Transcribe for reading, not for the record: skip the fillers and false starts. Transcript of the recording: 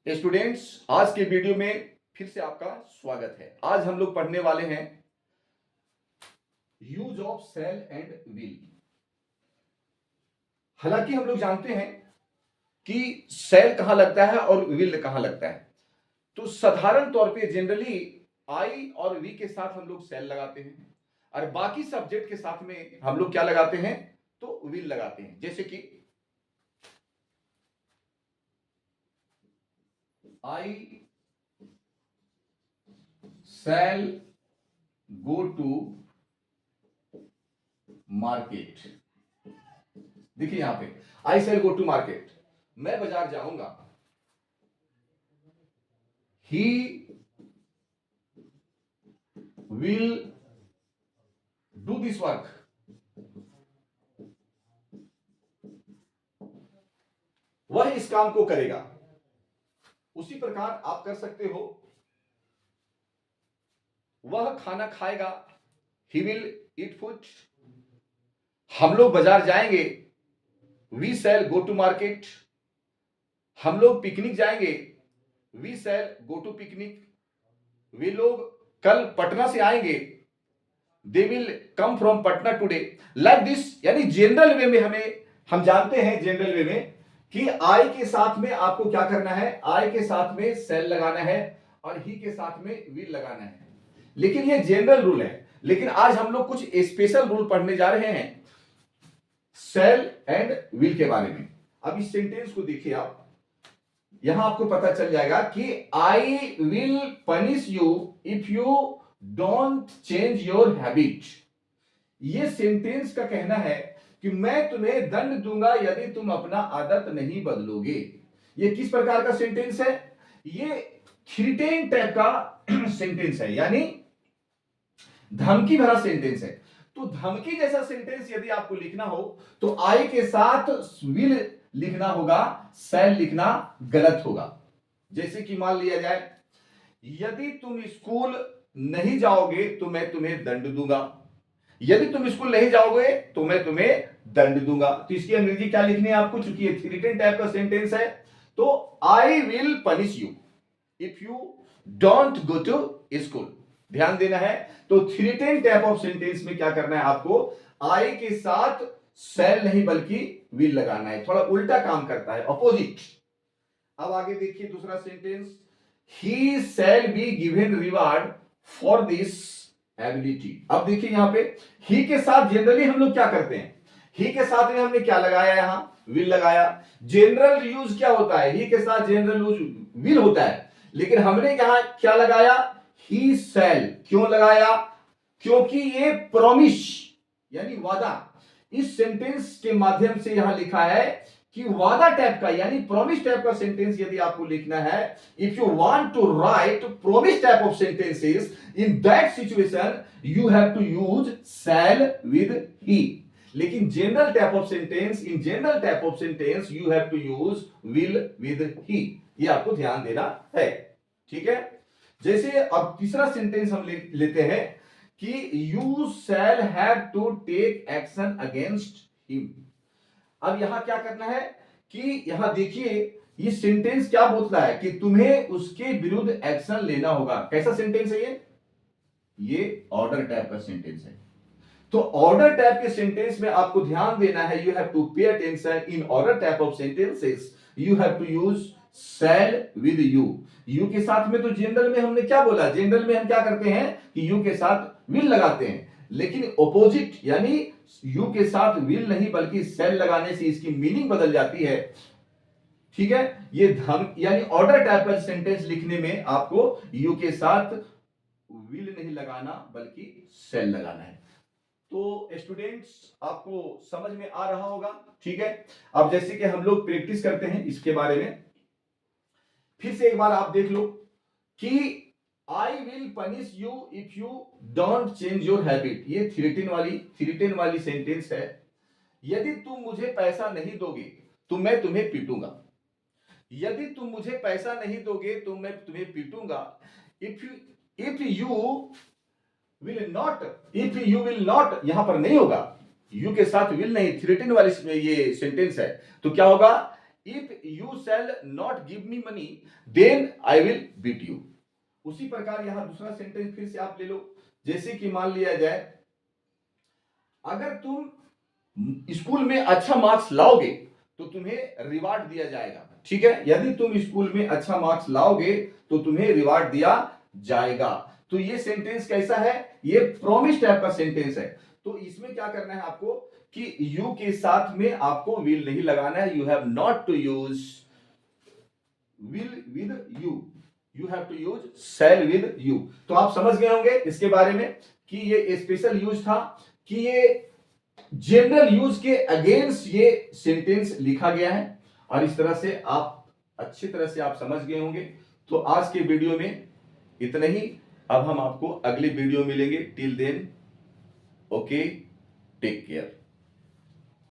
Students, आज के video में फिर से आपका स्वागत है। आज हम लोग पढ़ने वाले हैं use of shall and will. हालांकि हम लोग जानते हैं कि सेल कहां लगता है और विल कहां लगता है, तो साधारण तौर पे जनरली आई और वी के साथ हम लोग सेल लगाते हैं और बाकी सब्जेक्ट के साथ में हम लोग क्या लगाते हैं, तो विल लगाते हैं। जैसे कि आई सेल गो टू मार्केट। देखिए यहां पे आई सेल गो टू मार्केट, मैं बाजार जाऊंगा। He will do this work, वह इस काम को करेगा। उसी प्रकार आप कर सकते हो, वह खाना खाएगा। He will eat food. हम लोग बाजार जाएंगे। We shall go to market. हम लोग पिकनिक जाएंगे। We shall go to picnic. वे लोग कल पटना से आएंगे। They will come from Patna today. Like this, यानी जनरल वे में हम जानते हैं जनरल वे में कि आई के साथ में आपको क्या करना है, आई के साथ में सेल लगाना है और ही के साथ में विल लगाना है। लेकिन ये जनरल रूल है, लेकिन आज हम लोग कुछ स्पेशल रूल पढ़ने जा रहे हैं सेल एंड विल के बारे में। अब इस सेंटेंस को देखिए आप, यहां आपको पता चल जाएगा कि आई will punish you if you don't change your habit. ये सेंटेंस का कहना है कि मैं तुम्हें दंड दूंगा यदि तुम अपना आदत नहीं बदलोगे। ये किस प्रकार का सेंटेंस है? ये थ्रेटन टाइप का सेंटेंस है, यानी धमकी भरा सेंटेंस है। तो धमकी जैसा सेंटेंस यदि आपको लिखना हो तो आई के साथ विल लिखना होगा, सेल लिखना गलत होगा। जैसे कि मान लिया जाए, यदि तुम स्कूल नहीं जाओगे तो मैं तुम्हें दंड दूंगा। यदि तुम स्कूल नहीं जाओगे तो मैं तुम्हें दंड दूंगा। तो इसकी अंग्रेजी क्या लिखनी है आपको? चूंकि ये थ्रेटन टाइप का सेंटेंस है, तो I will punish you if you don't go to school. ध्यान देना है। तो थ्रेटन टाइप ऑफ सेंटेंस में क्या करना है आपको? आई के साथ सेल नहीं बल्कि विल लगाना है। थोड़ा उल्टा काम करता है, अपोजिट। अब आगे देखिए दूसरा sentence, he shall be given reward for this ability. अब देखिए यहां पे ही के साथ जनरली हम लोग क्या करते हैं, ही के साथ में हमने क्या लगाया, यहां विल लगाया। जनरल यूज क्या होता है? ही के साथ जनरल यूज विल होता है, लेकिन हमने यहां क्या लगाया? ही शैल। क्यों लगाया? क्योंकि ये प्रॉमिस यानी वादा, इस सेंटेंस के माध्यम से यहां लिखा है कि वादा टाइप का यानी प्रॉमिस टाइप का सेंटेंस यदि आपको लिखना है, if you want to write promise type of sentences, in that situation you have to use shall with he. लेकिन general type of sentence, in general type of sentence you have to use will with he. ये आपको ध्यान देना है, ठीक है। जैसे अब तीसरा सेंटेंस हम लेते हैं कि you shall have to take action against him. अब यहां क्या करना है कि यहां देखिए ये सेंटेंस क्या बोलता है कि तुम्हें उसके विरुद्ध एक्शन लेना होगा। कैसा सेंटेंस है ये ऑर्डर टाइप का सेंटेंस है। तो ऑर्डर टाइप के सेंटेंस में आपको ध्यान देना है, you have to pay attention. In order type of sentences you have to use shall with you. You के साथ में तो जनरल में हमने क्या बोला, जनरल में हम क्या करते हैं कि यू के साथ विल लगाते हैं, लेकिन ऑपोजिट यानी यू के साथ विल नहीं बल्कि शैल लगाने से इसकी मीनिंग बदल जाती है, ठीक है। ये धम यानी ऑर्डर टाइप का सेंटेंस लिखने में आपको यू के साथ विल नहीं लगाना बल्कि शैल लगाना है। तो स्टूडेंट्स, आपको समझ में आ रहा होगा, ठीक है। अब जैसे कि हम लोग प्रैक्टिस करते हैं इसके बारे में, फिर से एक बार आप देख लो कि आई will punish you if you don't change your habit. ये थ्रेटन वाली सेंटेंस है। यदि तुम मुझे पैसा नहीं दोगे तो मैं तुम्हें पीटूंगा। यदि तुम मुझे पैसा नहीं दोगे तो मैं तुम्हें पीटूंगा। इफ यू विल नॉट, यहां पर नहीं होगा, यू के साथ विल नहीं, थ्रेटन वाली ये सेंटेंस है। तो क्या होगा? If you shall not give me money then I will beat you. उसी प्रकार यहां दूसरा सेंटेंस फिर से आप ले लो, जैसे कि मान लिया जाए अगर तुम स्कूल में अच्छा मार्क्स लाओगे तो तुम्हें रिवार्ड दिया जाएगा। ठीक है, यदि तुम स्कूल में अच्छा मार्क्स लाओगे तो तुम्हें रिवार्ड दिया जाएगा। तो ये सेंटेंस कैसा है, ये प्रॉमिस टाइप का सेंटेंस है। तो इसमें क्या करना है आपको कि यू के साथ में आपको विल नहीं लगाना है, you have not to use will with you, you have to use shall with you. तो आप समझ गए होंगे इसके बारे में कि ये स्पेशल यूज था, कि ये जनरल यूज के अगेंस्ट ये सेंटेंस लिखा गया है। और इस तरह से आप अच्छी तरह से आप समझ गए होंगे। तो आज के वीडियो में इतना ही। अब हम आपको अगले वीडियो मिलेंगे। Till then okay, take care.